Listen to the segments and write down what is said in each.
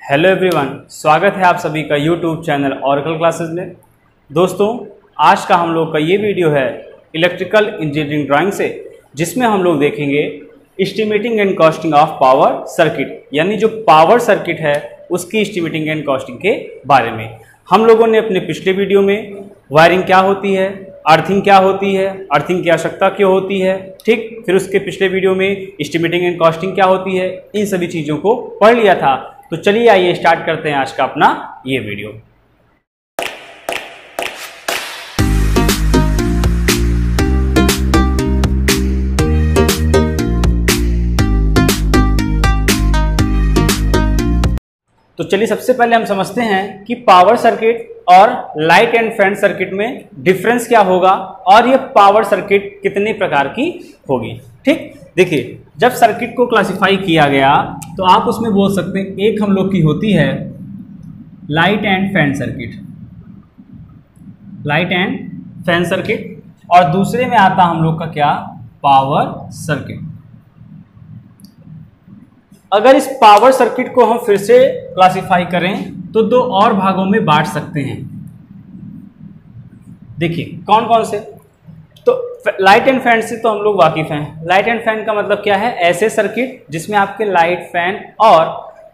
Hello everyone, स्वागत है आप सभी का यूट्यूब चैनल ऑरेकल क्लासेस में। दोस्तों, आज का हम लोग का ये वीडियो है इलेक्ट्रिकल इंजीनियरिंग ड्राइंग से, जिसमें हम लोग देखेंगे estimating and costing of power circuit, यानी जो पावर सर्किट है उसकी एस्टिमेटिंग एंड कॉस्टिंग के बारे में। हम लोगों ने अपने पिछले वीडियो में वायरिंग क्या होती है, अर्थिंग क्या होती है, अर्थिंग की आवश्यकता क्यों होती है, ठीक, फिर उसके पिछले वीडियो में एस्टिमेटिंग एंड कॉस्टिंग क्या होती है, इन सभी चीज़ों को पढ़ लिया था। तो चलिए आइए स्टार्ट करते हैं आज का अपना ये वीडियो। तो चलिए सबसे पहले हम समझते हैं कि पावर सर्किट और लाइट एंड फैन सर्किट में डिफरेंस क्या होगा और ये पावर सर्किट कितने प्रकार की होगी। ठीक, देखिए, जब सर्किट को क्लासिफाई किया गया तो आप उसमें बोल सकते हैं, एक हम लोग की होती है light and fan circuit, light and fan circuit, और दूसरे में आता हम लोग का क्या, पावर सर्किट। अगर इस पावर सर्किट को हम फिर से क्लासिफाई करें तो दो और भागों में बांट सकते हैं। देखिए कौन कौन से, तो लाइट एंड फैन से तो हम लोग वाकिफ हैं। लाइट एंड फैन का मतलब क्या है, ऐसे सर्किट जिसमें आपके लाइट, फैन और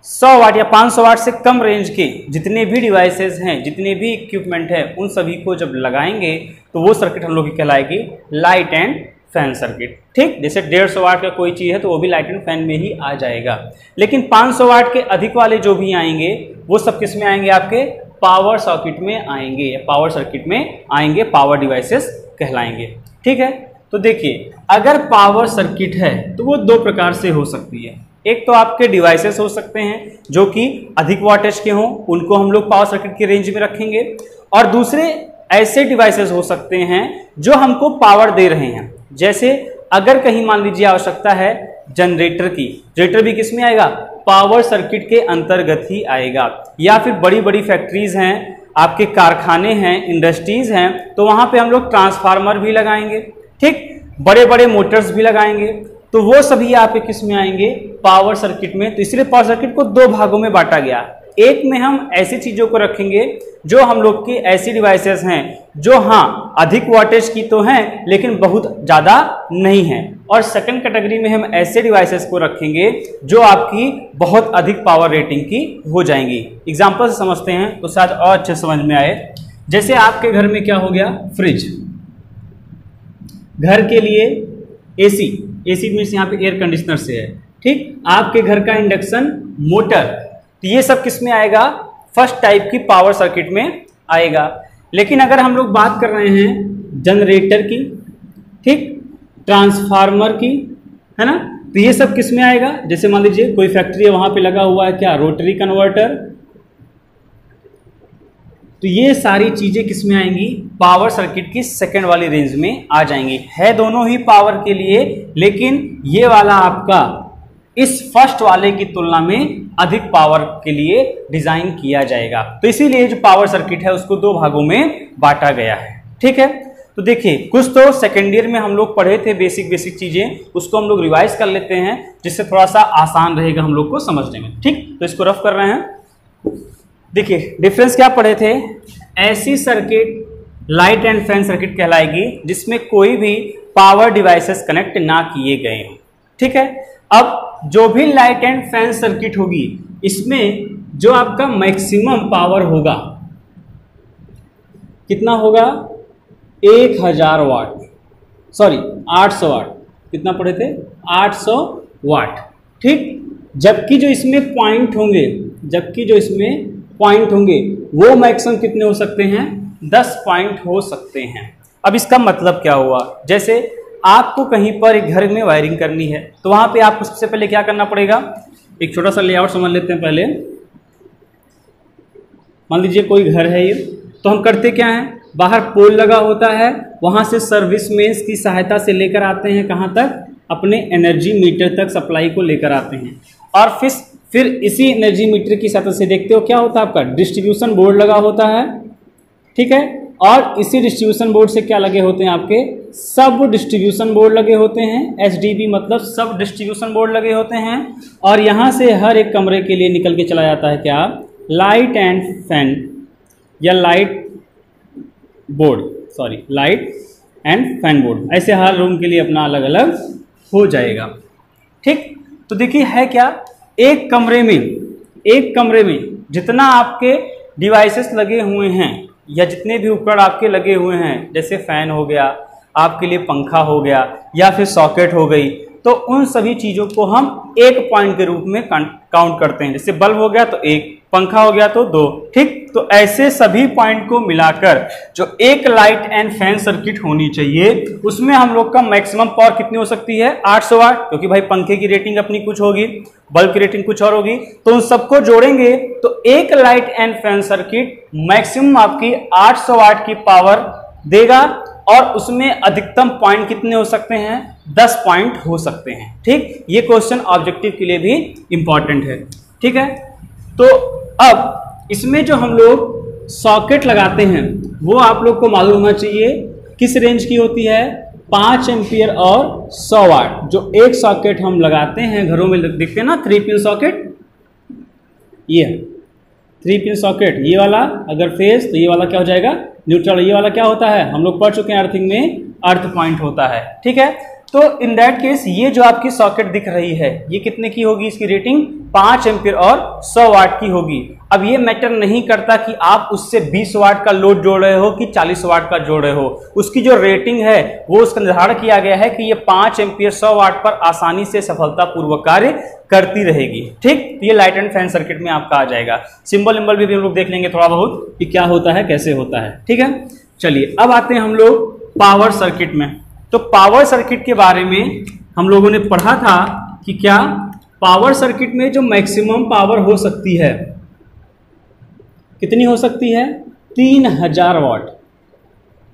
100 वाट या 500 वाट से कम रेंज के जितने भी डिवाइसेस हैं, जितने भी इक्विपमेंट हैं, उन सभी को जब लगाएंगे तो वो सर्किट हम लोग की कहलाएगी लाइट एंड फैन सर्किट। ठीक, जैसे 150 वाट का कोई चीज़ है तो वो भी लाइट एंड फैन में ही आ जाएगा। लेकिन 500 वाट के अधिक वाले जो भी आएंगे वो सब किस में आएंगे, आपके पावर सर्किट में आएंगे, या पावर सर्किट में आएंगे, पावर डिवाइसेस कहलाएंगे। ठीक है, तो देखिए अगर पावर सर्किट है तो वो दो प्रकार से हो सकती है। एक तो आपके डिवाइसेस हो सकते हैं जो कि अधिक वाटेज के हों, उनको हम लोग पावर सर्किट की रेंज में रखेंगे, और दूसरे ऐसे डिवाइसेस हो सकते हैं जो हमको पावर दे रहे हैं। जैसे अगर कहीं मान लीजिए आवश्यकता है जनरेटर की, जनरेटर भी किस में आएगा, पावर सर्किट के अंतर्गत ही आएगा। या फिर बड़ी बड़ी फैक्ट्रीज हैं, आपके कारखाने हैं, इंडस्ट्रीज हैं, तो वहां पे हम लोग ट्रांसफार्मर भी लगाएंगे। ठीक, बड़े बड़े मोटर्स भी लगाएंगे, तो वो सभी आपके किस में आएंगे, पावर सर्किट में। तो इसलिए पावर सर्किट को दो भागों में बांटा गया। एक में हम ऐसी चीजों को रखेंगे जो हम लोग की ऐसी डिवाइसेस हैं जो हाँ अधिक वाटेज की तो हैं लेकिन बहुत ज़्यादा नहीं हैं, और सेकंड कैटेगरी में हम ऐसे डिवाइसेस को रखेंगे जो आपकी बहुत अधिक पावर रेटिंग की हो जाएंगी। एग्जांपल से समझते हैं तो शायद और अच्छे समझ में आए। जैसे आपके घर में क्या हो गया, फ्रिज, घर के लिए एसी, एसी मीन्स यहाँ पे एयर कंडीशनर से है। ठीक, आपके घर का इंडक्शन मोटर, तो ये सब किस में आएगा, फर्स्ट टाइप की पावर सर्किट में आएगा। लेकिन अगर हम लोग बात कर रहे हैं जनरेटर की, ठीक, ट्रांसफार्मर की, है ना, तो ये सब किस में आएगा। जैसे मान लीजिए कोई फैक्ट्री है, वहां पे लगा हुआ है क्या, रोटरी कन्वर्टर, तो ये सारी चीजें किस में आएंगी, पावर सर्किट की सेकंड वाली रेंज में आ जाएंगी। है दोनों ही पावर के लिए, लेकिन ये वाला आपका इस फर्स्ट वाले की तुलना में अधिक पावर के लिए डिजाइन किया जाएगा। तो इसीलिए जो पावर सर्किट है उसको दो भागों में बांटा गया है। ठीक है, तो देखिए कुछ तो सेकेंड ईयर में हम लोग पढ़े थे बेसिक चीजें, उसको हम लोग रिवाइज कर लेते हैं जिससे थोड़ा सा आसान रहेगा हम लोग को समझने में। ठीक, तो इसको रफ कर रहे हैं। देखिए डिफरेंस क्या पढ़े थे, ऐसी circuit light and fan circuit कहलाएगी जिसमें कोई भी पावर डिवाइसेस कनेक्ट ना किए गए हों। ठीक है, अब जो भी लाइट एंड फैन सर्किट होगी इसमें जो आपका मैक्सिमम पावर होगा कितना होगा, 1000 वाट, सॉरी 800 वाट, कितना पढ़े थे, 800 वाट। ठीक, जबकि जो इसमें पॉइंट होंगे, जबकि जो इसमें पॉइंट होंगे वो मैक्सिमम कितने हो सकते हैं, 10 पॉइंट हो सकते हैं। अब इसका मतलब क्या हुआ, जैसे आपको कहीं पर एक घर में वायरिंग करनी है तो वहां पे आपको सबसे पहले क्या करना पड़ेगा, एक छोटा सा लेआउट समझ लेते हैं पहले। मान लीजिए कोई घर है ये, तो हम करते क्या हैं, बाहर पोल लगा होता है, वहां से सर्विस मेंस की सहायता से लेकर आते हैं कहां तक, अपने एनर्जी मीटर तक सप्लाई को लेकर आते हैं, और फिर इसी एनर्जी मीटर की सहायता से देखते हो क्या होता है, आपका डिस्ट्रीब्यूशन बोर्ड लगा होता है। ठीक है, और इसी डिस्ट्रीब्यूशन बोर्ड से क्या लगे होते हैं, आपके सब डिस्ट्रीब्यूशन बोर्ड लगे होते हैं। SDB मतलब सब डिस्ट्रीब्यूशन बोर्ड लगे होते हैं। और यहाँ से हर एक कमरे के लिए निकल के चला जाता है क्या, लाइट एंड फैन या लाइट एंड फैन बोर्ड। ऐसे हर रूम के लिए अपना अलग अलग हो जाएगा। ठीक, तो देखिए है क्या, एक कमरे में जितना आपके डिवाइसेस लगे हुए हैं या जितने भी उपकरण आपके लगे हुए हैं, जैसे फैन हो गया, आपके लिए पंखा हो गया या फिर सॉकेट हो गई, तो उन सभी चीज़ों को हम एक पॉइंट के रूप में काउंट करते हैं। जैसे बल्ब हो गया तो एक, पंखा हो गया तो दो। ठीक, तो ऐसे सभी पॉइंट को मिलाकर जो एक लाइट एंड फैन सर्किट होनी चाहिए, उसमें हम लोग का मैक्सिमम पावर कितनी हो सकती है, 800 वाट, क्योंकि भाई पंखे की रेटिंग अपनी कुछ होगी, बल्ब की रेटिंग कुछ और होगी, तो उन सबको जोड़ेंगे तो एक light and fan circuit maximum आपकी 800 वाट की पावर देगा। और उसमें अधिकतम पॉइंट कितने हो सकते हैं, 10 पॉइंट हो सकते हैं। ठीक, ये क्वेश्चन ऑब्जेक्टिव के लिए भी इंपॉर्टेंट है। ठीक है, तो अब इसमें जो हम लोग सॉकेट लगाते हैं वो आप लोग को मालूम होना चाहिए किस रेंज की होती है, 5 एम्पियर और 100 वाट। जो एक सॉकेट हम लगाते हैं घरों में देखते हैं ना, 3 पिन सॉकेट, ये 3 पिन सॉकेट, ये वाला अगर फेस तो ये वाला क्या हो जाएगा, न्यूट्रल। ये वाला क्या होता है, हम लोग पढ़ चुके हैं अर्थिंग में, अर्थ पॉइंट होता है। ठीक है, तो इन दैट केस ये जो आपकी सॉकेट दिख रही है ये कितने की होगी, इसकी रेटिंग 5 एम्पियर और 100 वाट की होगी। अब ये मैटर नहीं करता कि आप उससे 20 वाट का लोड जोड़ रहे हो कि 40 वाट का जोड़ रहे हो, उसकी जो रेटिंग है वो उसका निर्धारण किया गया है कि ये 5 एम्पियर 100 वाट पर आसानी से सफलतापूर्वक कार्य करती रहेगी। ठीक, तो ये लाइट एंड फैन सर्किट में आपका आ जाएगा। सिंबल विंबल भी हम लोग देख लेंगे थोड़ा बहुत कि क्या होता है, कैसे होता है। ठीक है, चलिए अब आते हैं हम लोग पावर सर्किट में। तो पावर सर्किट के बारे में हम लोगों ने पढ़ा था कि क्या पावर सर्किट में जो मैक्सिमम पावर हो सकती है कितनी हो सकती है, 3000 वाट।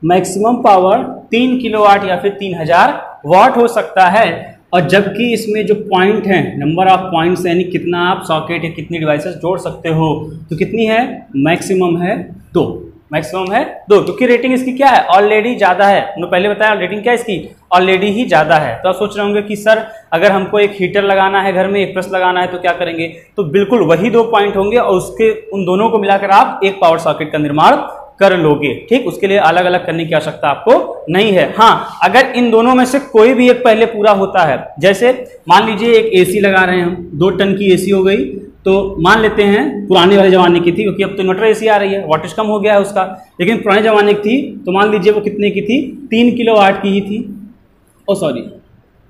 मैक्सिमम पावर 3 किलोवाट या फिर 3000 वाट हो सकता है। और जबकि इसमें जो पॉइंट है, नंबर ऑफ पॉइंट्स यानी कितना आप सॉकेट या कितनी डिवाइसेस जोड़ सकते हो, तो कितनी है, मैक्सिमम है 2। मैक्सिमम है 2, क्योंकि रेटिंग इसकी क्या है, ऑलरेडी ज़्यादा है। हमने पहले बताया रेटिंग क्या है इसकी, ऑलरेडी ही ज़्यादा है। तो आप सोच रहे होंगे कि सर अगर हमको एक हीटर लगाना है घर में, एक प्रेस लगाना है तो क्या करेंगे, तो बिल्कुल वही 2 पॉइंट होंगे और उसके उन दोनों को मिलाकर आप एक पावर सॉकेट का निर्माण कर लोगे। ठीक, उसके लिए अलग अलग करने की आवश्यकता आपको नहीं है। हाँ, अगर इन दोनों में से कोई भी एक पहले पूरा होता है, जैसे मान लीजिए एक AC लगा रहे हैं हम, 2 टन की AC हो गई, तो मान लेते हैं पुराने वाले ज़माने की थी, क्योंकि अब तो इन्वर्टर AC आ रही है, वाटेज कम हो गया है उसका, लेकिन पुराने ज़माने की थी तो मान लीजिए वो कितने की थी, 3 किलोवाट की ही थी।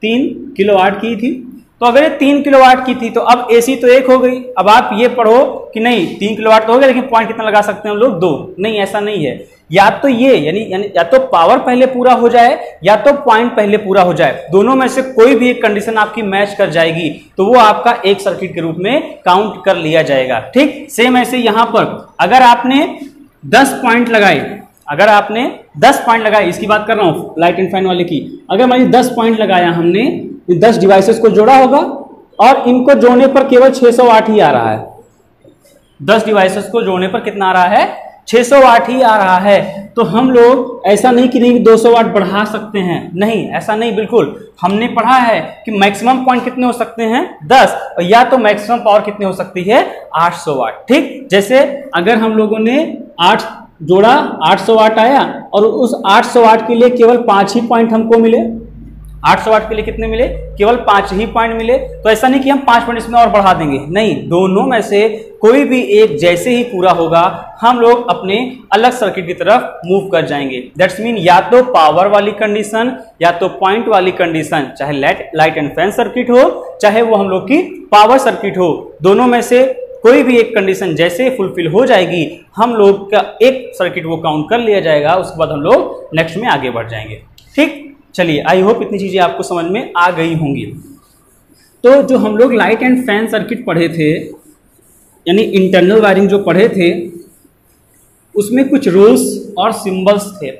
3 किलोवाट की थी। तो अगर ये 3 किलोवाट की थी तो अब AC तो 1 हो गई। अब आप ये पढ़ो कि नहीं 3 किलोवाट तो हो गया, लेकिन पॉइंट कितना लगा सकते हैं हम लोग, 2। नहीं, ऐसा नहीं है। या तो ये यानी या तो पावर पहले पूरा हो जाए या तो पॉइंट पहले पूरा हो जाए, दोनों में से कोई भी एक कंडीशन आपकी मैच कर जाएगी तो वो आपका एक सर्किट के रूप में काउंट कर लिया जाएगा। ठीक, सेम ऐसे यहां पर अगर आपने 10 पॉइंट लगाए, इसकी बात कर रहा हूं लाइट एंड फैन वाले की, अगर मान लीजिए 10 पॉइंट लगाया हमने, 10 डिवाइसेस को जोड़ा होगा और इनको जोड़ने पर केवल 600 वाट ही आ रहा है। 10 डिवाइसेस को जोड़ने पर कितना आ रहा है, 600 वाट ही आ रहा है। तो हम लोग ऐसा नहीं कि नहीं 200 वाट बढ़ा सकते हैं, नहीं ऐसा नहीं, बिल्कुल हमने पढ़ा है कि मैक्सिमम पॉइंट कितने हो सकते हैं, 10, और या तो मैक्सिमम पावर कितनी हो सकती है, 800 वाट। ठीक, जैसे अगर हम लोगों ने 8 जोड़ा, 800 वाट आया और उस 800 वाट के लिए केवल 5 ही पॉइंट हमको मिले, 800 वाट के लिए कितने मिले, केवल 5 ही पॉइंट मिले। तो ऐसा नहीं कि हम 5 पॉइंट इसमें और बढ़ा देंगे, नहीं, दोनों में से कोई भी एक जैसे ही पूरा होगा हम लोग अपने अलग सर्किट की तरफ मूव कर जाएंगे। दैट्स मीन या तो पावर वाली कंडीशन या तो पॉइंट वाली कंडीशन, चाहे लाइट एंड फैन सर्किट हो चाहे वो हम लोग की पावर सर्किट हो, दोनों में से कोई भी एक कंडीशन जैसे फुलफिल हो जाएगी हम लोग का एक सर्किट वो काउंट कर लिया जाएगा। उसके बाद हम लोग नेक्स्ट में आगे बढ़ जाएंगे। ठीक, चलिए आई होप इतनी चीजें आपको समझ में आ गई होंगी। तो जो हम लोग लाइट एंड फैन सर्किट पढ़े थे, यानी इंटरनल वायरिंग जो पढ़े थे, उसमें कुछ रूल्स और सिंबल्स थे।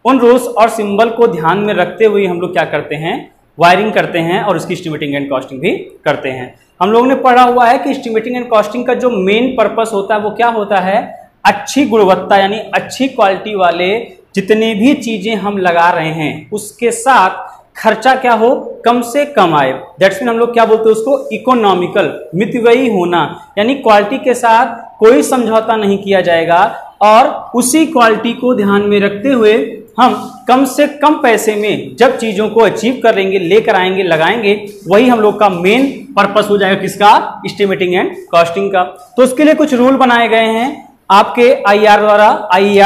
उन रूल्स और सिंबल को ध्यान में रखते हुए हम लोग क्या करते हैं, वायरिंग करते हैं और उसकी एस्टिमेटिंग एंड कॉस्टिंग भी करते हैं। हम लोगों ने पढ़ा हुआ है कि एस्टिमेटिंग एंड कॉस्टिंग का जो मेन पर्पस होता है वो क्या होता है, अच्छी गुणवत्ता यानी अच्छी क्वालिटी वाले जितनी भी चीजें हम लगा रहे हैं उसके साथ खर्चा क्या हो, कम से कम आए। दैट्स मीन हम लोग क्या बोलते हैं उसको, इकोनॉमिकल, मितव्ययी होना, यानी क्वालिटी के साथ कोई समझौता नहीं किया जाएगा और उसी क्वालिटी को ध्यान में रखते हुए हम कम से कम पैसे में जब चीजों को अचीव करेंगे, लेकर आएंगे, लगाएंगे, वही हम लोग का मेन पर्पस हो जाएगा किसका, एस्टिमेटिंग एंड कॉस्टिंग का। तो उसके लिए कुछ रूल बनाए गए हैं आपके आईईआर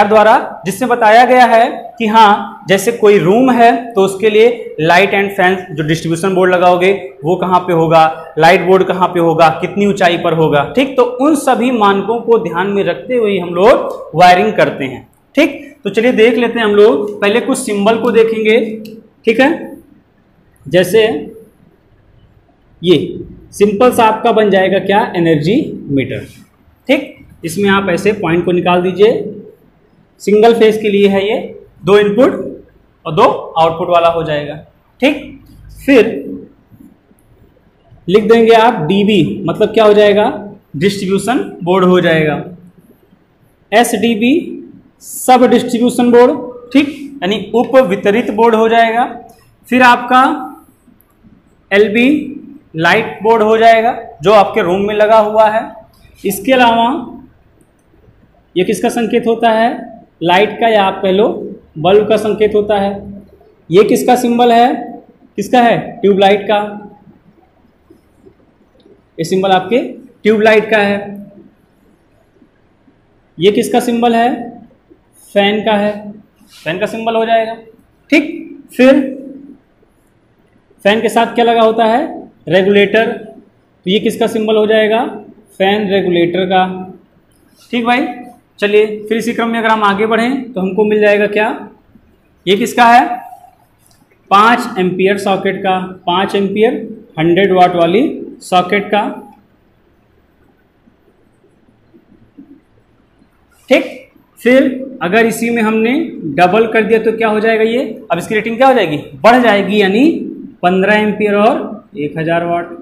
द्वारा, जिसमें बताया गया है कि हाँ जैसे कोई रूम है तो उसके लिए लाइट एंड फैन जो डिस्ट्रीब्यूशन बोर्ड लगाओगे वो कहाँ पे होगा, लाइट बोर्ड कहाँ पे होगा, कितनी ऊंचाई पर होगा, ठीक। तो उन सभी मानकों को ध्यान में रखते हुए हम लोग वायरिंग करते हैं, ठीक। तो चलिए देख लेते हैं हम लोग, पहले कुछ सिंबल को देखेंगे, ठीक है। जैसे ये सिंपल सा आपका बन जाएगा क्या, एनर्जी मीटर, ठीक। इसमें आप ऐसे पॉइंट को निकाल दीजिए, सिंगल फेज के लिए है ये, 2 इनपुट और 2 आउटपुट वाला हो जाएगा, ठीक। फिर लिख देंगे आप डीबी, मतलब क्या हो जाएगा, डिस्ट्रीब्यूशन बोर्ड हो जाएगा। एसडीबी सब डिस्ट्रीब्यूशन बोर्ड, ठीक, यानी उप वितरित बोर्ड हो जाएगा। फिर आपका एलबी लाइट बोर्ड हो जाएगा जो आपके रूम में लगा हुआ है। इसके अलावा ये किसका संकेत होता है, लाइट का, या आप कह लो बल्ब का संकेत होता है। ये किसका सिंबल है, किसका है, ट्यूबलाइट का, ये सिंबल आपके ट्यूबलाइट का है। ये किसका सिंबल है, फैन का है, फैन का सिंबल हो जाएगा, ठीक। फिर फैन के साथ क्या लगा होता है, रेगुलेटर, तो ये किसका सिंबल हो जाएगा, फैन रेगुलेटर का, ठीक भाई। चलिए फिर इसी क्रम में अगर हम आगे बढ़ें तो हमको मिल जाएगा क्या, ये किसका है, 5 एम्पियर सॉकेट का, 5 एम्पियर 100 वाट वाली सॉकेट का, ठीक। फिर अगर इसी में हमने डबल कर दिया तो क्या हो जाएगा, ये अब इसकी रेटिंग क्या हो जाएगी, बढ़ जाएगी, यानी 15 एम्पियर और 1000 वाट,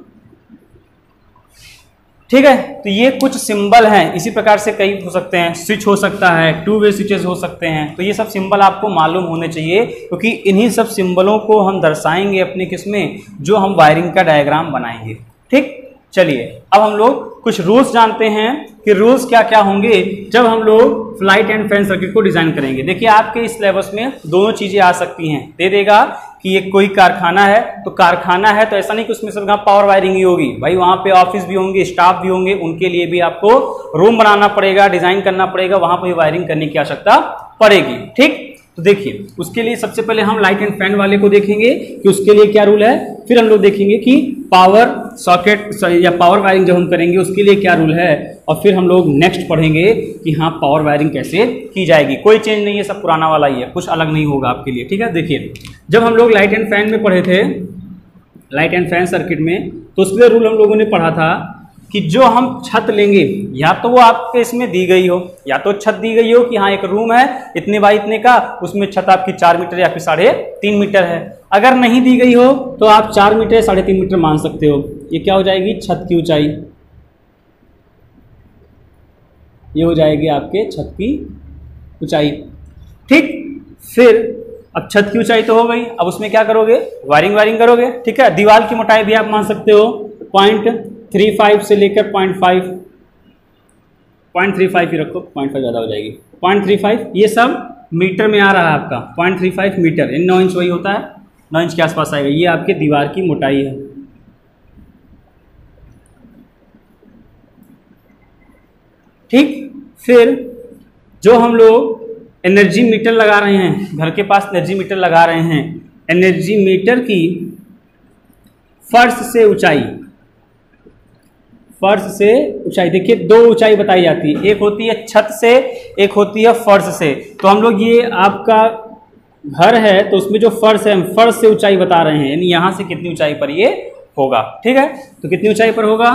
ठीक है। तो ये कुछ सिंबल हैं, इसी प्रकार से कई हो सकते हैं, स्विच हो सकता है, 2 वे स्विचेस हो सकते हैं। तो ये सब सिंबल आपको मालूम होने चाहिए, क्योंकि इन्हीं सब सिंबलों को हम दर्शाएंगे अपने किसमें, जो हम वायरिंग का डायग्राम बनाएंगे, ठीक। चलिए अब हम लोग कुछ रूल्स जानते हैं कि रूल्स क्या क्या होंगे जब हम लोग लाइट एंड फैन सर्किट को डिजाइन करेंगे। देखिए आपके इस सिलेबस में दोनों चीजें आ सकती हैं, दे देगा कि ये कोई कारखाना है, तो कारखाना है तो ऐसा नहीं कि उसमें सिर्फ पावर वायरिंग ही होगी भाई, वहां पे ऑफिस भी होंगे, स्टाफ भी होंगे, उनके लिए भी आपको रूम बनाना पड़ेगा, डिजाइन करना पड़ेगा, वहां पर वायरिंग करने की आवश्यकता पड़ेगी, ठीक। तो देखिए उसके लिए सबसे पहले हम लाइट एंड फैन वाले को देखेंगे कि उसके लिए क्या रूल है, फिर हम लोग देखेंगे कि पावर सॉकेट या पावर वायरिंग जब हम करेंगे उसके लिए क्या रूल है, और फिर हम लोग नेक्स्ट पढ़ेंगे कि हाँ पावर वायरिंग कैसे की जाएगी। कोई चेंज नहीं है, सब पुराना वाला ही है, कुछ अलग नहीं होगा आपके लिए, ठीक है। देखिए जब हम लोग लाइट एंड फैन में पढ़े थे, लाइट एंड फैन सर्किट में, तो उसके लिए रूल हम लोगों ने पढ़ा था कि जो हम छत लेंगे, या तो वो आपके इसमें दी गई हो, या तो छत दी गई हो कि हाँ एक रूम है इतने बाई इतने का, उसमें छत आपकी 4 मीटर या फिर 3.5 मीटर है। अगर नहीं दी गई हो तो आप 4 मीटर 3.5 मीटर मान सकते हो। ये क्या हो जाएगी, छत की ऊंचाई, ये हो जाएगी आपके छत की ऊंचाई, ठीक। फिर अब छत की ऊंचाई तो हो गई, अब उसमें क्या करोगे, वायरिंग करोगे, ठीक है। दीवार की मोटाई भी आप मान सकते हो 0.35 से लेकर 0.35 ही रखो, 0.5 ज़्यादा हो जाएगी, 0.35, ये सब मीटर में आ रहा है आपका, 0.35 मीटर, 9 इंच वही होता है, 9 इंच के आसपास आएगा। ये आपके दीवार की मोटाई है, ठीक। फिर जो हम लोग एनर्जी मीटर लगा रहे हैं, घर के पास एनर्जी मीटर लगा रहे हैं, एनर्जी मीटर की फर्श से ऊंचाई, फर्श से ऊंचाई, देखिए 2 ऊंचाई बताई जाती है, एक होती है छत से, एक होती है फर्श से। तो हम लोग ये आपका घर है तो उसमें जो फर्श है, हम फर्श से ऊंचाई बता रहे हैं, यानी यहां से कितनी ऊंचाई पर ये होगा, ठीक है। तो कितनी ऊंचाई पर होगा,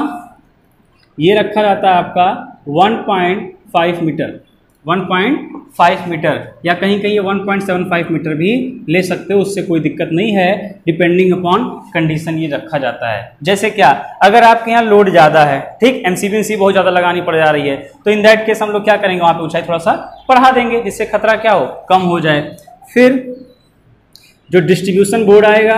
ये रखा जाता है आपका 1.5 मीटर, 1.5 मीटर या कहीं कहीं 1.75 मीटर भी ले सकते हो, उससे कोई दिक्कत नहीं है। डिपेंडिंग अपॉन कंडीशन ये रखा जाता है। जैसे क्या, अगर आपके यहाँ लोड ज़्यादा है, ठीक, एमसीबी बहुत ज़्यादा लगानी पड़ जा रही है, तो इन दैट केस हम लोग क्या करेंगे, वहाँ पे ऊंचाई थोड़ा सा बढ़ा देंगे जिससे खतरा क्या हो, कम हो जाए। फिर जो डिस्ट्रीब्यूशन बोर्ड आएगा,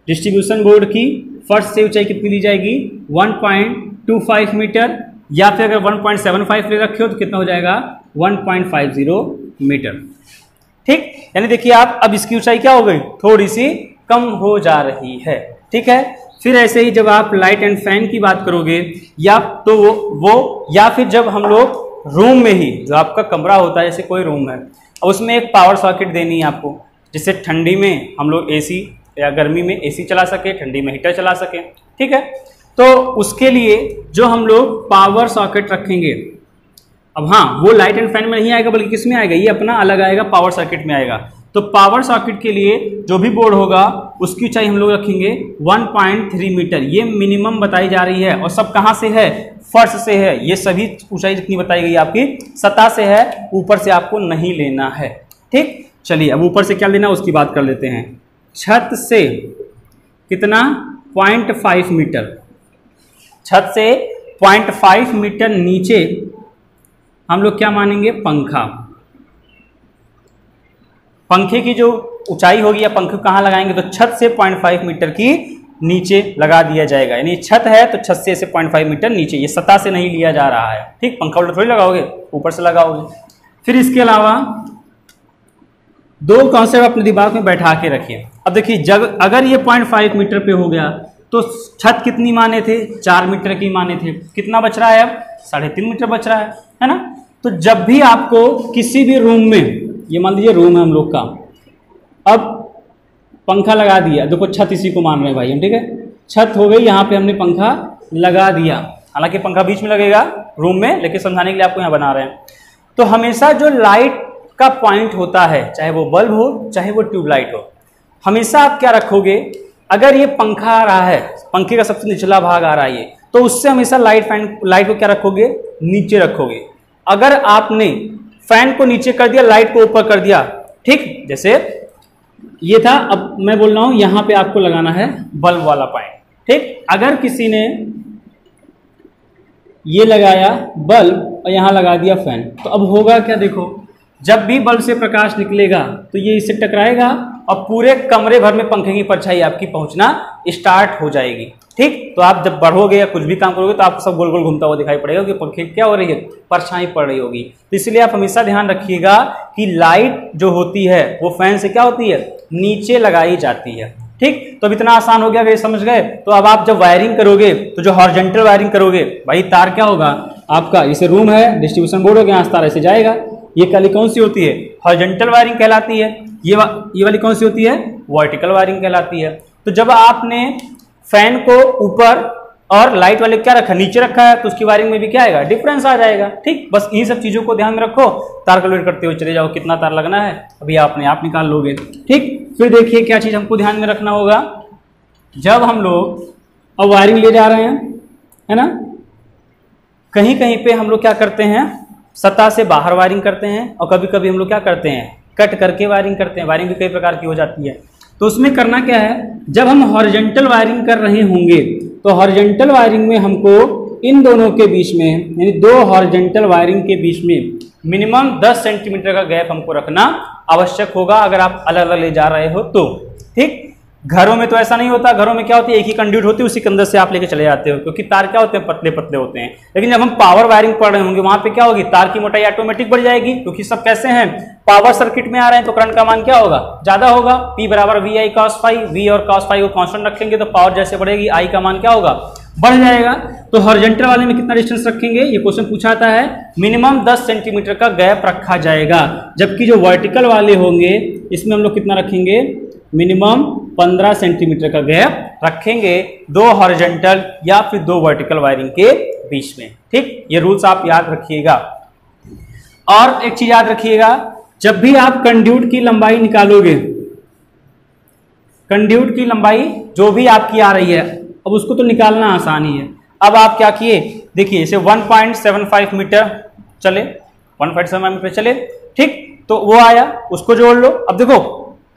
डिस्ट्रीब्यूशन बोर्ड की फर्श से ऊंचाई कितनी ली जाएगी, 1.25 मीटर, या फिर अगर 1.75 ले रखे हो तो कितना हो जाएगा, 1.50 मीटर। ठीक, यानी देखिए आप अब इसकी ऊंचाई क्या हो गई, थोड़ी सी कम हो जा रही है। ठीक है, फिर ऐसे ही जब आप लाइट एंड फैन की बात करोगे, या तो वो या फिर जब हम लोग रूम में ही, जो आपका कमरा होता है, जैसे कोई रूम है, उसमें एक पावर सॉकेट देनी है आपको, जिससे ठंडी में हम लोग एसी या गर्मी में एसी चला सके, ठंडी में हीटर चला सके। ठीक है, तो उसके लिए जो हम लोग पावर सॉकेट रखेंगे, अब हाँ, वो लाइट एंड फैन में नहीं आएगा, बल्कि किस में आएगा, ये अपना अलग आएगा, पावर सर्किट में आएगा। तो पावर सॉकेट के लिए जो भी बोर्ड होगा उसकी ऊंचाई हम लोग रखेंगे 1.3 मीटर, ये मिनिमम बताई जा रही है। और सब कहाँ से है, फर्श से है। ये सभी ऊंचाई जितनी बताई गई आपकी सतह से है, ऊपर से आपको नहीं लेना है। ठीक, चलिए अब ऊपर से क्या लेना उसकी बात कर लेते हैं। छत से कितना, 0.5 मीटर, छत से 0.5 मीटर नीचे हम लोग क्या मानेंगे, पंखा। पंखे की जो ऊंचाई होगी या पंखे कहाँ लगाएंगे, तो छत से 0.5 मीटर की नीचे लगा दिया जाएगा। यानी छत है तो छत से 0.5 मीटर नीचे, ये सतह से नहीं लिया जा रहा है। ठीक, पंखा उल्टा थोड़ी लगाओगे, ऊपर से लगाओगे। फिर इसके अलावा दो कॉन्सेप्ट अपने दिमाग में बैठा के रखिए। अब देखिए, जब अगर ये 0.5 मीटर पे हो गया तो छत कितनी माने थे, 4 मीटर की माने थे, कितना बच रहा है अब, 3.5 मीटर बच रहा है ना। तो जब भी आपको किसी भी रूम में, ये मान लीजिए रूम है हम लोग का, अब पंखा लगा दिया, देखो छत इसी को मान रहे हैं भाई हम, ठीक है, छत हो गई, यहाँ पे हमने पंखा लगा दिया। हालांकि पंखा बीच में लगेगा रूम में, लेकिन समझाने के लिए आपको यहाँ बना रहे हैं। तो हमेशा जो लाइट का पॉइंट होता है, चाहे वो बल्ब हो चाहे वो ट्यूबलाइट हो, हमेशा आप क्या रखोगे, अगर ये पंखा आ रहा है, पंखे का सबसे निचला भाग आ रहा है ये, तो उससे हमेशा लाइट को क्या रखोगे, नीचे रखोगे। अगर आपने फैन को नीचे कर दिया, लाइट को ऊपर कर दिया, ठीक, जैसे ये था, अब मैं बोल रहा हूं यहां पे आपको लगाना है बल्ब वाला पॉइंट। ठीक, अगर किसी ने ये लगाया बल्ब और यहां लगा दिया फैन, तो अब होगा क्या, देखो जब भी बल्ब से प्रकाश निकलेगा तो ये इससे टकराएगा और पूरे कमरे भर में पंखे की परछाई आपकी पहुंचना स्टार्ट हो जाएगी। ठीक, तो आप जब बढ़ोगे या कुछ भी काम करोगे तो आपको सब गोल गोल घूमता हुआ दिखाई पड़ेगा कि पंखे क्या हो रही है, परछाई पड़ रही होगी। तो इसलिए आप हमेशा ध्यान रखिएगा कि लाइट जो होती है वो फैन से क्या होती है, नीचे लगाई जाती है। ठीक, तो अब इतना आसान हो गया, अगर ये समझ गए तो अब आप जब वायरिंग करोगे तो जो हॉरिजॉन्टल वायरिंग करोगे, भाई तार क्या होगा आपका, जैसे रूम है, डिस्ट्रीब्यूशन बोर्ड हो गया, तार ऐसे जाएगा। ये काली कौन सी होती है, हॉरिजॉन्टल वायरिंग कहलाती है। ये वाली कौन सी होती है, वर्टिकल वायरिंग कहलाती है। तो जब आपने फैन को ऊपर और लाइट वाले क्या रखा, नीचे रखा है, तो उसकी वायरिंग में भी क्या आएगा, डिफरेंस आ जाएगा। ठीक, बस इन्हीं सब चीजों को ध्यान में रखो, तार कैलकुलेट करते हुए चले जाओ, कितना तार लगना है अभी आपने आप निकाल लोगे। ठीक, फिर देखिए क्या चीज हमको ध्यान में रखना होगा, जब हम लोग अब वायरिंग ले जा रहे हैं, है ना, कहीं कहीं पे हम लोग क्या करते हैं, सतह से बाहर वायरिंग करते हैं, और कभी कभी हम लोग क्या करते हैं, कट करके वायरिंग करते हैं। वायरिंग भी कई प्रकार की हो जाती है। तो उसमें करना क्या है, जब हम हॉरिजॉन्टल वायरिंग कर रहे होंगे तो हॉरिजॉन्टल वायरिंग में हमको इन दोनों के बीच में, यानी दो हॉरिजॉन्टल वायरिंग के बीच में मिनिमम 10 सेंटीमीटर का गैप हमको रखना आवश्यक होगा, अगर आप अलग अलग ले जा रहे हो तो। ठीक, घरों में तो ऐसा नहीं होता, घरों में क्या होती है, एक ही कंड्यूट होती है, उसी के अंदर से आप लेके चले जाते हो, क्योंकि तार क्या होते हैं, पतले पतले होते हैं। लेकिन जब हम पावर वायरिंग पढ़ रहे होंगे, वहां पे क्या होगी, तार की मोटाई ऑटोमेटिक बढ़ जाएगी, क्योंकि सब कैसे हैं, पावर सर्किट में आ रहे हैं, तो करंट का मान क्या होगा, ज्यादा होगा। P बराबर VI cos phi, V और cos phi को कांस्टेंट रखेंगे तो पावर जैसे बढ़ेगी, I का मान क्या होगा, बढ़ जाएगा। तो हॉरिजॉन्टल वाले में कितना डिस्टेंस रखेंगे, ये क्वेश्चन पूछाता है, मिनिमम 10 सेंटीमीटर का गैप रखा जाएगा। जबकि जो वर्टिकल वाले होंगे इसमें हम लोग कितना रखेंगे, मिनिमम 15 सेंटीमीटर का गैप रखेंगे, दो हॉरिजॉन्टल या फिर दो वर्टिकल वायरिंग के बीच में। ठीक, ये रूल्स आप याद रखिएगा। और एक चीज याद रखिएगा, जब भी आप कंड्यूट की लंबाई निकालोगे, कंड्यूट की लंबाई जो भी आपकी आ रही है, अब उसको तो निकालना आसान ही है। अब आप क्या किए, देखिए इसे 1.75 मीटर चले, 147 mm पे चले, ठीक। तो वो आया, उसको जोड़ लो। अब देखो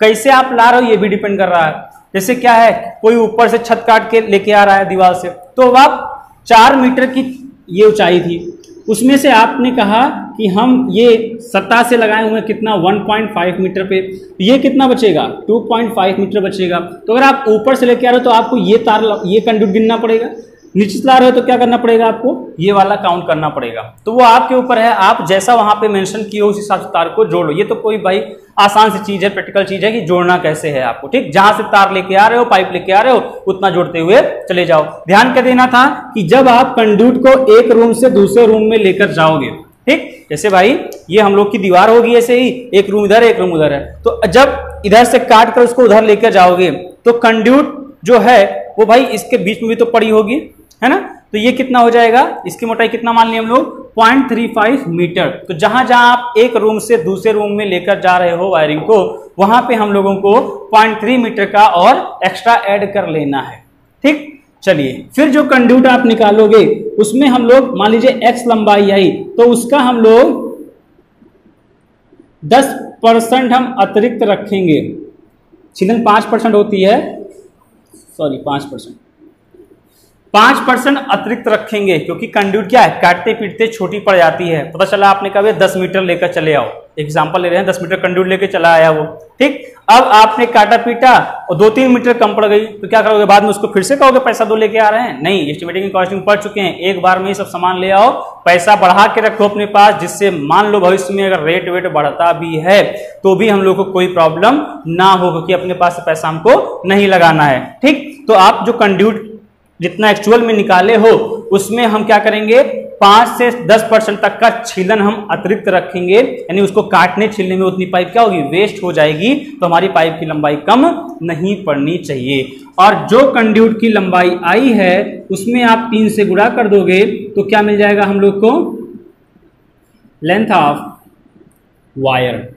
कैसे आप ला रहे हो ये भी डिपेंड कर रहा है। जैसे क्या है, कोई ऊपर से छत काट के लेके आ रहा है दीवार से, तो अब आप 4 मीटर की ये ऊंचाई थी, उसमें से आपने कहा कि हम ये सतह से लगाए हुए कितना 1.5 मीटर पे, ये कितना बचेगा 2.5 मीटर बचेगा। तो अगर आप ऊपर से लेके आ रहे हो तो आपको ये तार, ये कंडक्ट गिनना पड़ेगा, नीचे से ला रहे हो तो क्या करना पड़ेगा आपको, ये वाला काउंट करना पड़ेगा। तो वो आपके ऊपर है, आप जैसा वहां पे मेंशन किए हो उस हिसाब से तार को जोड़ लो। ये तो कोई भाई आसान सी चीज है, प्रैक्टिकल चीज है कि जोड़ना कैसे है आपको, ठीक। जहां से तार लेके आ रहे हो, पाइप लेके आ रहे हो, उतना जोड़ते हुए चले जाओ। ध्यान क्या देना था कि जब आप कंडक्ट को एक रूम से दूसरे रूम में लेकर जाओगे, ठीक, जैसे भाई ये हम लोग की दीवार होगी ऐसे ही, एक रूम इधर एक रूम उधर है, तो जब इधर से काट कर उसको उधर लेकर जाओगे तो कंडक्ट जो है वो भाई इसके बीच में भी तो पड़ी होगी, है ना। तो ये कितना हो जाएगा, इसकी मोटाई कितना मान लिया हम लोग 0.35 मीटर। तो जहां जहां आप एक रूम से दूसरे रूम में लेकर जा रहे हो वायरिंग को, वहां पे हम लोगों को 0.3 मीटर का और एक्स्ट्रा ऐड कर लेना है, ठीक। चलिए फिर जो कंडक्ट आप निकालोगे उसमें हम लोग मान लीजिए x लंबाई आई, तो उसका हम लोग 10% हम अतिरिक्त रखेंगे। छिलन 5% होती है, सॉरी 5% अतिरिक्त रखेंगे, क्योंकि कंडक्ट क्या है, काटते पीटते छोटी पड़ जाती है। पता चला आपने कहा 10 मीटर लेकर चले आओ, एग्जांपल ले रहे हैं, 10 मीटर कंडक्ट लेकर चला आया वो, ठीक। अब आपने काटा पीटा और 2-3 मीटर कम पड़ गई, तो क्या करोगे, बाद में उसको फिर से कहोगे पैसा दो लेके आ रहे हैं? नहीं, एस्टिमेटिंग कॉस्टिंग पढ़ चुके हैं, एक बार में ही सब सामान ले आओ, पैसा बढ़ा के रखो अपने पास, जिससे मान लो भविष्य में अगर रेट वेट बढ़ता भी है तो भी हम लोग को कोई प्रॉब्लम ना हो, क्योंकि अपने पास से पैसा हमको नहीं लगाना है, ठीक। तो आप जो कंडक्ट जितना एक्चुअल में निकाले हो उसमें हम क्या करेंगे, 5 से 10% तक का छीलन हम अतिरिक्त रखेंगे, यानी उसको काटने छीलने में उतनी पाइप क्या होगी, वेस्ट हो जाएगी। तो हमारी पाइप की लंबाई कम नहीं पड़नी चाहिए। और जो कंडक्ट की लंबाई आई है उसमें आप 3 से गुणा कर दोगे तो क्या मिल जाएगा हम लोग को, length of wire,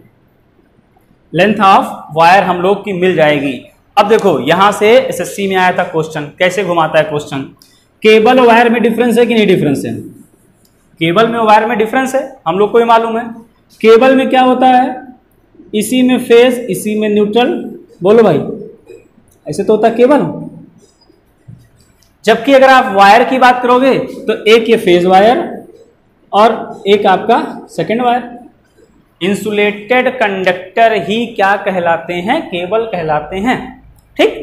length of wire हम लोग की मिल जाएगी। अब देखो यहां से एसएससी में आया था क्वेश्चन, कैसे घुमाता है क्वेश्चन, केबल और वायर में डिफरेंस है कि नहीं डिफरेंस है, केबल में वायर में डिफरेंस है, हम लोग को ही मालूम है। केबल में क्या होता है, इसी में फेज इसी में न्यूट्रल, बोलो भाई ऐसे तो होता है केबल। जबकि अगर आप वायर की बात करोगे तो एक ये फेज वायर और एक आपका सेकेंड वायर। इंसुलेटेड कंडक्टर ही क्या कहलाते हैं, केबल कहलाते हैं, ठीक।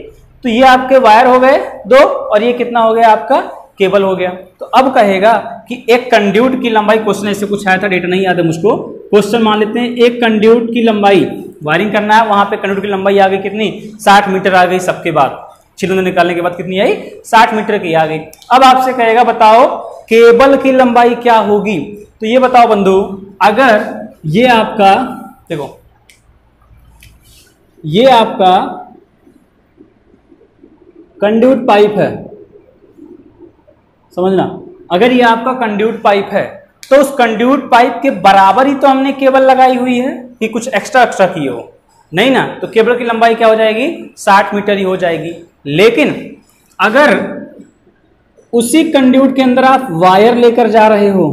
तो ये आपके वायर हो गए 2 और ये कितना हो गया आपका, केबल हो गया। तो अब कहेगा कि एक कंडक्ट की लंबाई, क्वेश्चन ऐसे कुछ आया था, डेटा नहीं याद है मुझको, क्वेश्चन मान लेते हैं एक कंडक्ट की लंबाई, वायरिंग करना है, वहां पे कंडक्ट की लंबाई आ गई कितनी, 60 मीटर आ गई, सबके बाद छिलने निकालने के बाद कितनी आई, 60 मीटर की आ गई। अब आपसे कहेगा बताओ केबल की लंबाई क्या होगी। तो ये बताओ बंधु, अगर ये आपका देखो, ये आपका कंडक्ट पाइप है, समझना, अगर ये आपका कंडक्ट पाइप है तो उस कंडक्ट पाइप के बराबर ही तो हमने केबल लगाई हुई है कि कुछ एक्स्ट्रा की हो, नहीं ना। तो केबल की लंबाई क्या हो जाएगी, 60 मीटर ही हो जाएगी। लेकिन अगर उसी कंडक्ट के अंदर आप वायर लेकर जा रहे हो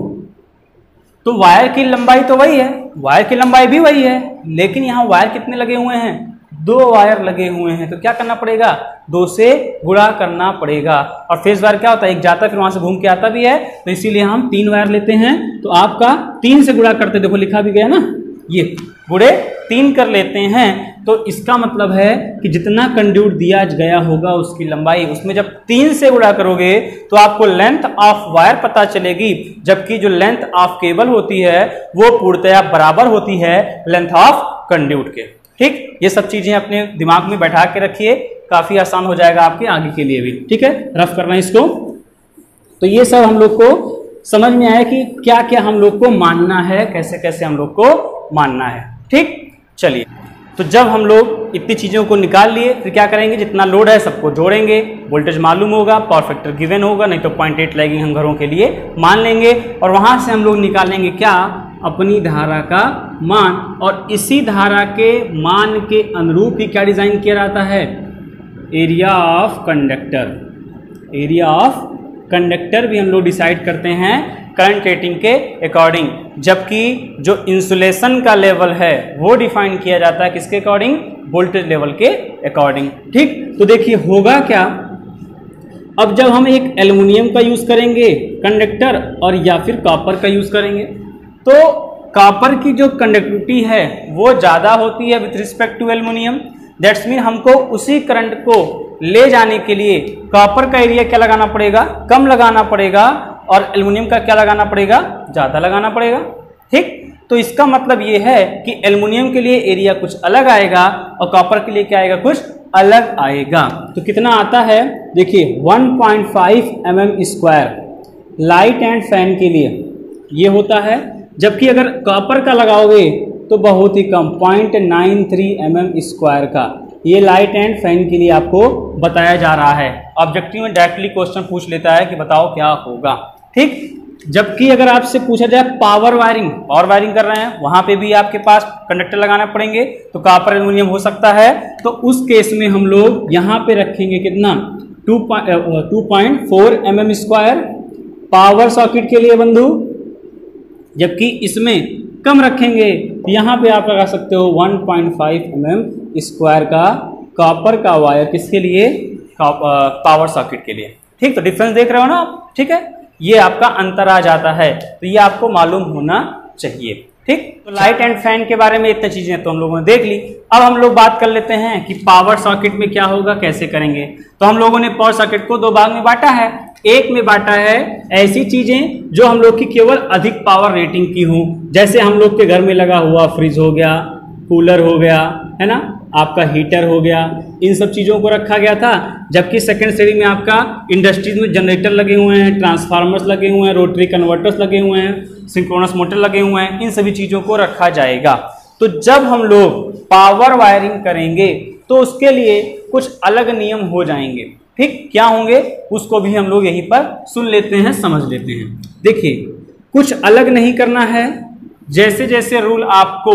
तो वायर की लंबाई तो वही है, वायर की लंबाई भी वही है, लेकिन यहां वायर कितने लगे हुए हैं, 2 वायर लगे हुए हैं। तो क्या करना पड़ेगा, 2 से गुणा करना पड़ेगा। और फेज वायर क्या होता है, एक जाता है फिर वहां से घूम के आता भी है, तो इसीलिए हम 3 वायर लेते हैं। तो आपका 3 से गुणा करते, देखो लिखा भी गया ना, ये गुणे 3 कर लेते हैं। तो इसका मतलब है कि जितना कंडक्ट दिया गया होगा उसकी लंबाई, उसमें जब 3 से गुणा करोगे तो आपको लेंथ ऑफ वायर पता चलेगी, जबकि जो लेंथ ऑफ केबल होती है वो पूर्णतया बराबर होती है लेंथ ऑफ कंडक्ट के, ठीक। ये सब चीजें अपने दिमाग में बैठा के रखिए, काफी आसान हो जाएगा आपके आगे के लिए भी, ठीक है। रफ करना इसको। तो ये सब हम लोग को समझ में आया कि क्या क्या हम लोग को मानना है, कैसे कैसे हम लोग को मानना है, ठीक। चलिए, तो जब हम लोग इतनी चीज़ों को निकाल लिए फिर क्या करेंगे, जितना लोड है सबको जोड़ेंगे, वोल्टेज मालूम होगा, पावर फैक्टर गिवन होगा, नहीं तो 0.8 लगेंगे हम घरों के लिए मान लेंगे, और वहां से हम लोग निकालेंगे क्या, अपनी धारा का मान। और इसी धारा के मान के अनुरूप ही क्या डिजाइन किया जाता है, area of conductor. Area of conductor भी हम लोग डिसाइड करते हैं करंट रेटिंग के अकॉर्डिंग, जबकि जो इंसुलेशन का लेवल है वो डिफाइन किया जाता है किसके अकॉर्डिंग, वोल्टेज लेवल के अकॉर्डिंग। ठीक, तो देखिए होगा क्या, अब जब हम एक एल्युमिनियम का यूज करेंगे कंडक्टर और या फिर कॉपर का यूज करेंगे, तो कॉपर की जो कंडक्टिविटी है वो ज़्यादा होती है with respect to aluminium. That's mean हमको उसी करंट को ले जाने के लिए कॉपर का एरिया क्या लगाना पड़ेगा, कम लगाना पड़ेगा, और एल्युमिनियम का क्या लगाना पड़ेगा, ज़्यादा लगाना पड़ेगा। ठीक, तो इसका मतलब ये है कि एल्युमिनियम के लिए एरिया कुछ अलग आएगा और कॉपर के लिए क्या आएगा, कुछ अलग आएगा। तो कितना आता है, देखिए 1.5 mm² लाइट एंड फैन के लिए ये होता है, जबकि अगर कॉपर का लगाओगे तो बहुत ही कम 0.93 mm² का ये लाइट एंड फैन के लिए आपको बताया जा रहा है। ऑब्जेक्टिव में डायरेक्टली क्वेश्चन पूछ लेता है कि बताओ क्या होगा। ठीक, जबकि अगर आपसे पूछा जाए पावर वायरिंग कर रहे हैं, वहां पे भी आपके पास कंडक्टर लगाना पड़ेंगे, तो कॉपर एल्युमिनियम हो सकता है, तो उस केस में हम लोग यहाँ पे रखेंगे कितना 2.4 mm² पावर सॉकेट के लिए बंधु, जबकि इसमें कम रखेंगे, यहाँ पे आप लगा सकते हो 1.5 mm² का कॉपर का वायर किसके लिए, पावर सॉकेट के लिए। ठीक, तो डिफरेंस देख रहे हो ना आप। ठीक है, ये आपका अंतर आ जाता है, तो ये आपको मालूम होना चाहिए। ठीक, तो लाइट एंड फैन के बारे में इतनी चीजें तो हम लोगों ने देख ली। अब हम लोग बात कर लेते हैं कि पावर सॉकेट में क्या होगा, कैसे करेंगे। तो हम लोगों ने पावर सॉकेट को दो भाग में बांटा है। एक में बांटा है ऐसी चीजें जो हम लोग की केवल अधिक पावर रेटिंग की हों, जैसे हम लोग के घर में लगा हुआ फ्रिज हो गया, कूलर हो गया, है ना, आपका हीटर हो गया, इन सब चीज़ों को रखा गया था। जबकि सेकंड श्रेणी में आपका इंडस्ट्रीज में जनरेटर लगे हुए हैं, ट्रांसफार्मर्स लगे हुए हैं, रोटरी कन्वर्टर्स लगे हुए हैं, सिंक्रोनस मोटर लगे हुए हैं, इन सभी चीज़ों को रखा जाएगा। तो जब हम लोग पावर वायरिंग करेंगे तो उसके लिए कुछ अलग नियम हो जाएंगे। ठीक, क्या होंगे उसको भी हम लोग यहीं पर सुन लेते हैं, समझ लेते हैं। देखिए, कुछ अलग नहीं करना है, जैसे जैसे रूल आपको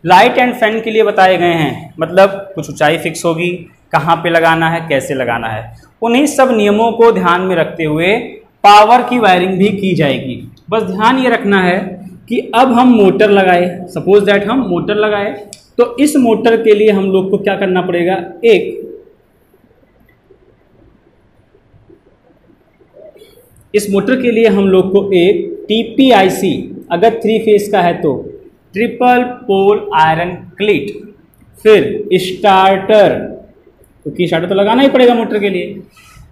लाइट एंड फैन के लिए बताए गए हैं, मतलब कुछ ऊंचाई फिक्स होगी, कहाँ पे लगाना है, कैसे लगाना है, उन्हीं सब नियमों को ध्यान में रखते हुए पावर की वायरिंग भी की जाएगी। बस ध्यान ये रखना है कि अब हम मोटर लगाए, सपोज दैट हम मोटर लगाए, तो इस मोटर के लिए हम लोग को क्या करना पड़ेगा, इस मोटर के लिए हम लोग को एक TPIC, अगर 3 फेज का है तो ट्रिपल पोल आयरन क्लीट, फिर स्टार्टर, क्योंकि स्टार्टर तो लगाना ही पड़ेगा मोटर के लिए,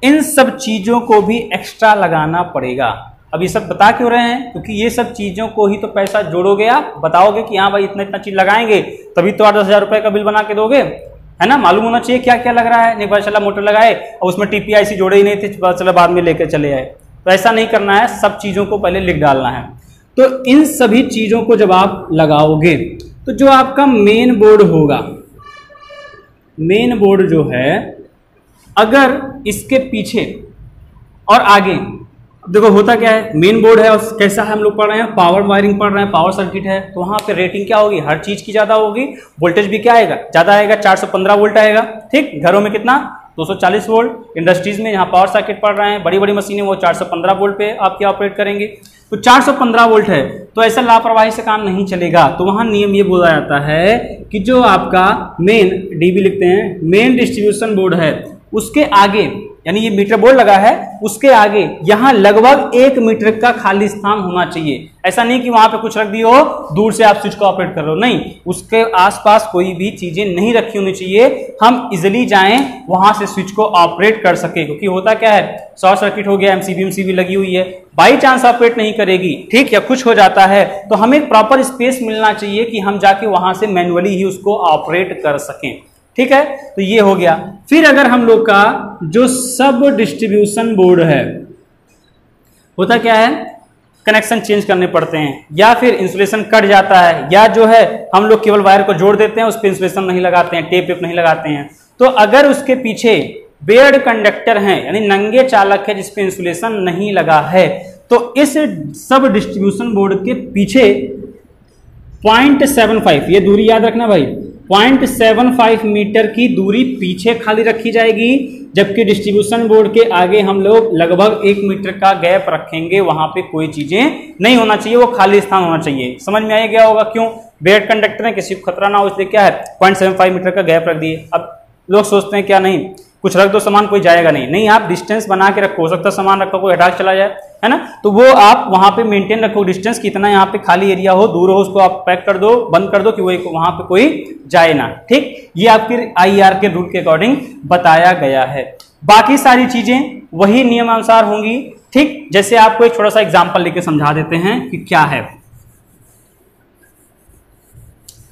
इन सब चीज़ों को भी एक्स्ट्रा लगाना पड़ेगा। अब ये सब बता क्यों रहे हैं, क्योंकि ये सब चीज़ों को ही तो पैसा जोड़ोगे, आप बताओगे कि हाँ भाई इतना इतना चीज़ लगाएंगे, तभी तो 8-10 हज़ार रुपये का बिल बना के दोगे, है ना। मालूम होना चाहिए क्या क्या लग रहा है। नहीं पता चला मोटर लगाए और उसमें TPIC जोड़े ही नहीं थे, पता चला बाद में लेकर चले आए, तो ऐसा नहीं करना है। सब चीज़ों को पहले लिख डालना है। तो इन सभी चीज़ों को जब आप लगाओगे तो जो आपका मेन बोर्ड होगा, मेन बोर्ड जो है, अगर इसके पीछे और आगे, देखो होता क्या है, मेन बोर्ड है और कैसा है, हम लोग पढ़ रहे हैं पावर वायरिंग पढ़ रहे हैं, पावर सर्किट है, तो वहाँ पे रेटिंग क्या होगी, हर चीज़ की ज़्यादा होगी, वोल्टेज भी क्या आएगा, ज़्यादा आएगा, 415 वोल्ट आएगा। ठीक, घरों में कितना 240 वोल्ट, इंडस्ट्रीज में यहाँ पावर सर्किट पढ़ रहे हैं, बड़ी बड़ी मशीनें वो 415 वोल्ट पे आपके ऑपरेट करेंगे। तो 415 वोल्ट है, तो ऐसा लापरवाही से काम नहीं चलेगा। तो वहाँ नियम ये बोला जाता है कि जो आपका मेन DB लिखते हैं, मेन डिस्ट्रीब्यूशन बोर्ड है, उसके आगे, यानी ये मीटर बोर्ड लगा है, उसके आगे यहाँ लगभग 1 मीटर का खाली स्थान होना चाहिए। ऐसा नहीं कि वहां पे कुछ रख दियो, दूर से आप स्विच को ऑपरेट कर रहे हो, नहीं, उसके आसपास कोई भी चीजें नहीं रखी होनी चाहिए, हम इजिली जाएं वहां से स्विच को ऑपरेट कर सके। क्योंकि होता क्या है, शॉर्ट सर्किट हो गया, MCB लगी हुई है, बाई चांस ऑपरेट नहीं करेगी, ठीक, या कुछ हो जाता है, तो हमें प्रॉपर स्पेस मिलना चाहिए कि हम जाके वहां से मैनुअली ही उसको ऑपरेट कर सकें। ठीक है, तो ये हो गया। फिर अगर हम लोग का जो सब डिस्ट्रीब्यूशन बोर्ड है, होता क्या है, कनेक्शन चेंज करने पड़ते हैं, या फिर इंसुलेशन कट जाता है, या जो है हम लोग केवल वायर को जोड़ देते हैं, उस पर इंसुलेशन नहीं लगाते हैं, टेप नहीं लगाते हैं। तो अगर उसके पीछे बेयर्ड कंडक्टर हैं, यानी नंगे चालक है जिसपे इंसुलेशन नहीं लगा है, तो इस सब डिस्ट्रीब्यूशन बोर्ड के पीछे 0.75, ये दूरी याद रखना भाई, 0.75 मीटर की दूरी पीछे खाली रखी जाएगी, जबकि डिस्ट्रीब्यूशन बोर्ड के आगे हम लोग लगभग 1 मीटर का गैप रखेंगे। वहां पे कोई चीजें नहीं होना चाहिए, वो खाली स्थान होना चाहिए। समझ में आ गया होगा क्यों? बेड कंडक्टर है, किसी को खतरा ना हो इसलिए क्या है 0.75 मीटर का गैप रख दिए। अब लोग सोचते हैं क्या नहीं कुछ रख दो सामान कोई जाएगा नहीं, आप डिस्टेंस बना के रखो, हो सकता है सामान रखो कोई हटा के चला जाए, है ना। तो वो आप वहां पे मेंटेन रखो डिस्टेंस, कितना यहाँ पे खाली एरिया हो दूर हो उसको आप पैक कर दो, बंद कर दो कि वो वहां पे कोई जाए ना। ठीक, ये आपके IR के रूल के अकॉर्डिंग बताया गया है। बाकी सारी चीजें वही नियमानुसार होंगी। ठीक, जैसे आपको एक छोटा सा एग्जाम्पल लेके समझा देते हैं कि क्या है।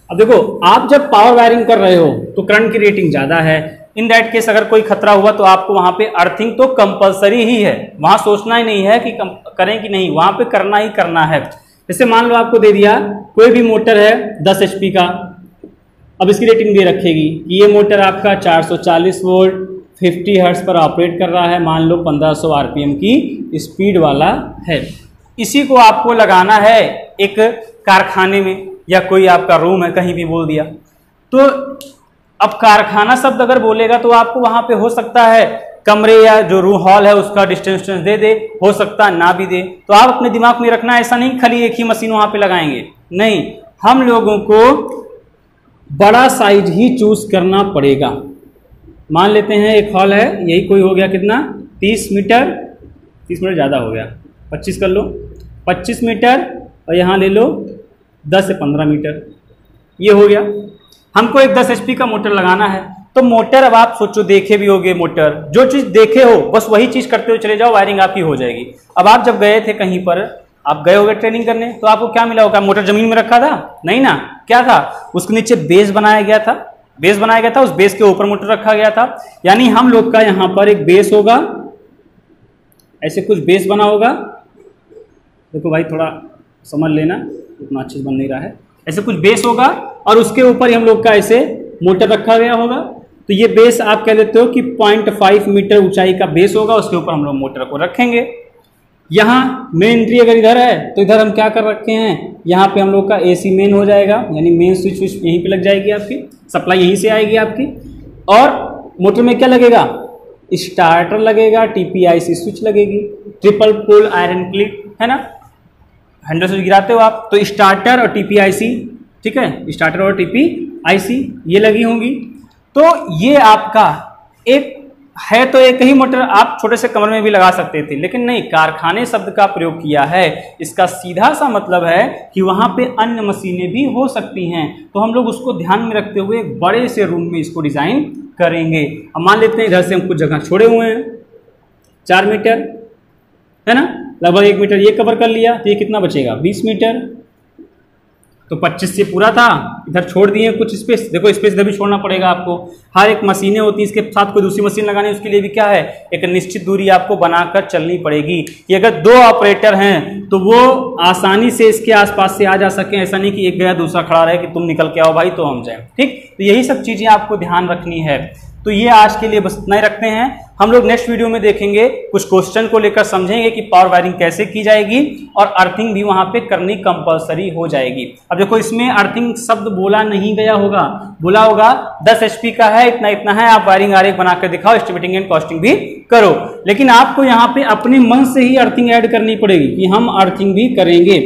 अब देखो, आप जब पावर वायरिंग कर रहे हो तो करंट की रेटिंग ज्यादा है, इन दैट केस अगर कोई खतरा हुआ तो आपको वहां पे अर्थिंग तो कंपलसरी ही है, वहां सोचना ही नहीं है कि करें कि नहीं, वहां पे करना ही करना है। जैसे मान लो आपको दे दिया कोई भी मोटर है 10 HP का, अब इसकी रेटिंग दे रखेगी कि ये मोटर आपका 440 वोल्ट 50 हर्ट्ज पर ऑपरेट कर रहा है, मान लो 1500 RPM की स्पीड वाला है। इसी को आपको लगाना है एक कारखाने में या कोई आपका रूम है कहीं भी बोल दिया, तो अब कारखाना शब्द अगर बोलेगा तो आपको वहां पे हो सकता है कमरे या जो रूम हॉल है उसका डिस्टेंस दे, हो सकता है ना भी दे। तो आप अपने दिमाग में रखना, ऐसा नहीं खाली एक ही मशीन वहां पे लगाएंगे, नहीं, हम लोगों को बड़ा साइज ही चूज करना पड़ेगा। मान लेते हैं एक हॉल है, यही कोई हो गया कितना 30 मीटर, 30 मीटर ज़्यादा हो गया, 25 कर लो, 25 मीटर, और यहाँ ले लो 10 से 15 मीटर, ये हो गया। हमको एक 10 HP का मोटर लगाना है, तो मोटर अब आप सोचो देखे भी होगे, मोटर जो चीज़ देखे हो बस वही चीज़ करते हुए चले जाओ, वायरिंग आपकी हो जाएगी। अब आप जब गए थे कहीं पर, आप गए होगे ट्रेनिंग करने, तो आपको क्या मिला होगा? मोटर जमीन में रखा था? नहीं ना, क्या था उसके नीचे बेस बनाया गया था, बेस बनाया गया था, उस बेस के ऊपर मोटर रखा गया था। यानी हम लोग का यहाँ पर एक बेस होगा, ऐसे कुछ बेस बना होगा। देखो भाई थोड़ा समझ लेना, उतना अच्छे से बन नहीं रहा है। ऐसे कुछ बेस होगा और उसके ऊपर ही हम लोग का ऐसे मोटर रखा गया होगा। तो ये बेस आप कह देते हो कि 0.5 मीटर ऊंचाई का बेस होगा, उसके ऊपर हम लोग मोटर को रखेंगे। यहाँ मेन एंट्री अगर इधर है तो इधर हम क्या कर रखे हैं, यहाँ पे हम लोग का AC मेन हो जाएगा, यानी मेन स्विच यहीं पे लग जाएगी, आपकी सप्लाई यहीं से आएगी आपकी। और मोटर में क्या लगेगा? स्टार्टर लगेगा, TPIC स्विच लगेगी, ट्रिपल पोल आयरन क्लिप, है ना, हैंडल से गिराते हो आप, तो स्टार्टर और TPIC, ठीक है, स्टार्टर और TPIC ये लगी होंगी। तो ये आपका एक है, तो एक ही मोटर आप छोटे से कमरे में भी लगा सकते थे, लेकिन नहीं, कारखाने शब्द का प्रयोग किया है। इसका सीधा सा मतलब है कि वहां पे अन्य मशीनें भी हो सकती हैं, तो हम लोग उसको ध्यान में रखते हुए एक बड़े से रूम में इसको डिजाइन करेंगे। अब मान लेते हैं इधर से हम कुछ जगह छोड़े हुए हैं, 4 मीटर है ना, लगभग 1 मीटर ये कवर कर लिया, तो ये कितना बचेगा 20 मीटर। तो 25 से पूरा था, इधर छोड़ दिए कुछ स्पेस, देखो स्पेस इधर भी छोड़ना पड़ेगा आपको। हर एक मशीनें होती है, इसके साथ कोई दूसरी मशीन लगानी है, उसके लिए भी क्या है, एक निश्चित दूरी आपको बनाकर चलनी पड़ेगी कि अगर 2 ऑपरेटर हैं तो वो आसानी से इसके आसपास से आ जा सकें, ऐसा नहीं कि एक गया दूसरा खड़ा रहे कि तुम निकल के आओ भाई तो हम जाए। ठीक, तो यही सब चीजें आपको ध्यान रखनी है। तो ये आज के लिए बस इतना ही रखते हैं। हम लोग नेक्स्ट वीडियो में देखेंगे, कुछ क्वेश्चन को लेकर समझेंगे कि पावर वायरिंग कैसे की जाएगी और अर्थिंग भी वहां पे करनी कंपलसरी हो जाएगी। अब देखो इसमें अर्थिंग शब्द बोला नहीं गया होगा, बोला होगा 10 HP का है, इतना इतना है, आप वायरिंग आरेख बनाकर दिखाओ, एस्टिमेटिंग एंड कॉस्टिंग भी करो। लेकिन आपको यहाँ पे अपने मन से ही अर्थिंग ऐड करनी पड़ेगी कि हम अर्थिंग भी करेंगे,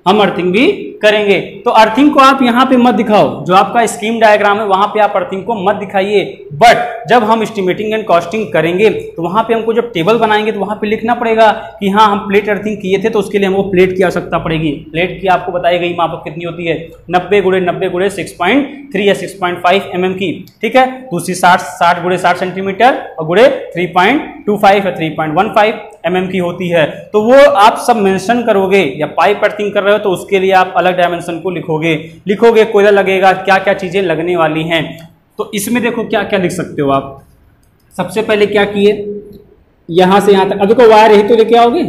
हम अर्थिंग भी करेंगे। तो अर्थिंग को आप यहाँ पे मत दिखाओ, जो आपका स्कीम डायग्राम है वहां पे आप अर्थिंग को मत दिखाइए, बट जब हम एस्टिमेटिंग एंड कॉस्टिंग करेंगे तो वहां पे हमको जब टेबल बनाएंगे तो वहां पे लिखना पड़ेगा कि हाँ हम प्लेट अर्थिंग किए थे, तो उसके लिए हमको प्लेट की आवश्यकता पड़ेगी। प्लेट की आपको बताई गई माप कितनी होती है, 90 × 90 × 6.3 या 6.5 mm की, ठीक है। दूसरी 60 × 60 सेंटीमीटर और गुणे 3.25 या 3.15 mm की होती है। तो वो आप सब मेंशन करोगे, या पाइप अर्थिंग कर रहे हो तो उसके लिए आप अलग डायमेंशन को लिखोगे, कोयला लगेगा, क्या क्या चीजें लगने वाली हैं। तो इसमें देखो क्या क्या लिख सकते हो आप। सबसे पहले क्या किए, यहां से यहां तक, अब देखो वायर यही तो लेके आओगे,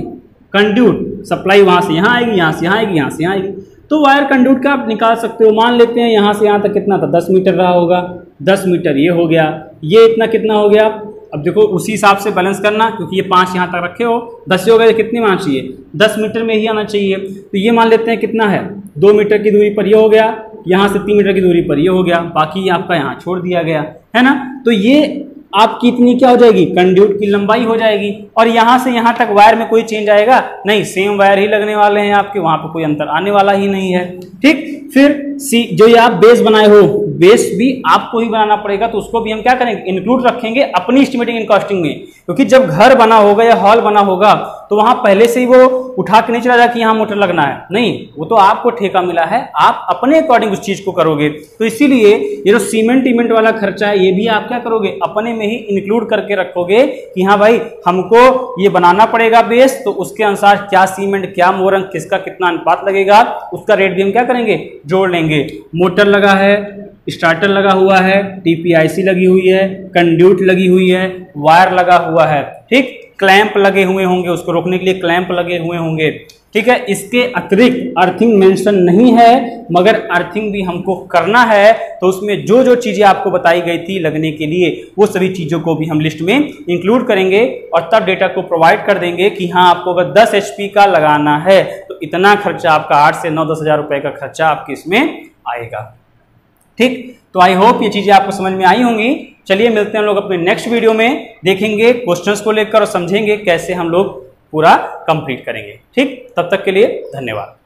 कंड्यूट सप्लाई वहां से यहां आएगी, यहां से यहां आएगी, यहां से यहां आएगी, तो वायर कंड्यूट का आप निकाल सकते हो। मान लेते हैं यहां से यहां तक कितना था, 10 मीटर रहा होगा, 10 मीटर ये हो गया, ये इतना कितना हो गया। अब देखो उसी हिसाब से बैलेंस करना, क्योंकि ये 5 यहाँ तक रखे हो, 10 से हो गए, कितनी आना चाहिए, 10 मीटर में ही आना चाहिए। तो ये मान लेते हैं कितना है, 2 मीटर की दूरी पर ये हो गया, यहाँ से 3 मीटर की दूरी पर ये हो गया, बाकी आपका यहाँ छोड़ दिया गया है ना। तो ये आपकी इतनी क्या हो जाएगी, कंड्यूट की लंबाई हो जाएगी। और यहाँ से यहाँ तक वायर में कोई चेंज आएगा नहीं, सेम वायर ही लगने वाले हैं आपके, वहां पर कोई अंतर आने वाला ही नहीं है। ठीक, फिर सी जो ये आप बेस बनाए हो, बेस भी आपको ही बनाना पड़ेगा, तो उसको भी हम क्या करेंगे, इंक्लूड रखेंगे अपनी एस्टिमेटिंग एंड कॉस्टिंग में। क्योंकि जब घर बना होगा या हॉल बना होगा तो वहां पहले से ही वो उठा के नहीं चला जाए कि यहाँ मोटर लगना है, नहीं, वो तो आपको ठेका मिला है, आप अपने अकॉर्डिंग उस चीज को करोगे। तो इसीलिए ये जो सीमेंट वाला खर्चा है ये भी आप क्या करोगे, अपने में ही इंक्लूड करके रखोगे कि हाँ भाई हमको ये बनाना पड़ेगा बेस, तो उसके अनुसार क्या सीमेंट, क्या मोरंग, किसका कितना अनुपात लगेगा, उसका रेट भी हम क्या करेंगे, जोड़ लेंगे। मोटर लगा है, स्टार्टर लगा हुआ है, टीपीआईसी लगी हुई है, कंड्यूट लगी हुई है, वायर लगा हुआ है, ठीक, क्लैंप लगे हुए होंगे, उसको रोकने के लिए क्लैंप लगे हुए होंगे, ठीक है। इसके अतिरिक्त अर्थिंग मेंशन नहीं है, मगर अर्थिंग भी हमको करना है, तो उसमें जो जो चीजें आपको बताई गई थी लगने के लिए वो सभी चीजों को भी हम लिस्ट में इंक्लूड करेंगे और तब डेटा को प्रोवाइड कर देंगे कि हाँ आपको अगर 10 HP का लगाना है तो इतना खर्चा आपका 8 से 9-10 हज़ार रुपए का खर्चा आपके इसमें आएगा। ठीक, तो आई होप ये चीजें आपको समझ में आई होंगी। चलिए मिलते हैं हम लोग अपने नेक्स्ट वीडियो में, देखेंगे क्वेश्चंस को लेकर और समझेंगे कैसे हम लोग पूरा कंप्लीट करेंगे। ठीक, तब तक के लिए धन्यवाद।